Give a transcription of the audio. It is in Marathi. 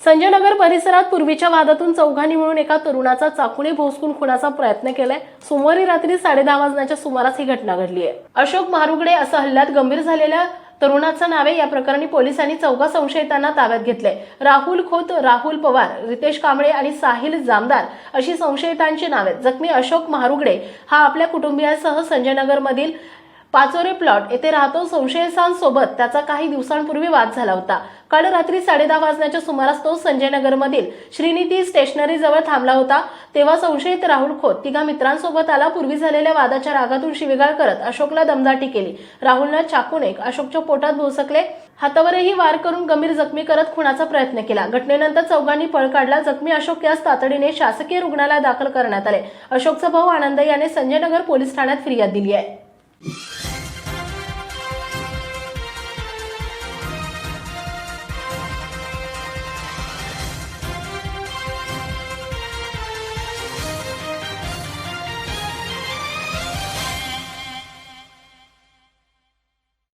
संजयनगर परिसरात पूर्वीच्या वादातून चौघांनी मिळून एका तरुणाचा चाकूने भोसकून खुनाचा प्रयत्न केलाय। सोमवारी रात्री 10:30 वाजण्याच्या सुमारास ही घटना घडली आहे। अशोक महारुगडे असं हल्ल्यात गंभीर झालेल्या तरुणाचं नाव आहे। या प्रकरणी पोलिसांनी चौघा संशयितांना ताब्यात घेतले। राहुल खोत, राहुल पवार, रितेश कांबळे आणि साहिल जामदार अशी संशयितांची नावे आहेत। जखमी अशोक महारुगडे हा आपल्या कुटुंबियांसह संजयनगर मधील पाचोरे प्लॉट येथे राहतो। संशयितांसोबत त्याचा काही दिवसांपूर्वी वाद झाला होता। काल रात्री 10:30 वाजण्याच्या सुमारास तो संजयनगर मधील श्रीनिती स्टेशनरी जवळ थांबला होता। तेव्हा संशयित राहुल खोत तिघा मित्रांसोबत आला। पूर्वी झालेल्या वादाच्या रागातून शिवीगाळ करत अशोकला दमदाटी केली। राहुलने चाकूने अशोकच्या पोटात भोसकले, हातावरही वार करून गंभीर जखमी करत खुनाचा प्रयत्न केला। घटनेनंतर चौघांनी पळ काढला। जखमी अशोक यास तातडीने शासकीय रुग्णालयात दाखल करण्यात आले। अशोकचा भाऊ आनंद याने संजयनगर पोलीस ठाण्यात फिर्याद दिली आहे।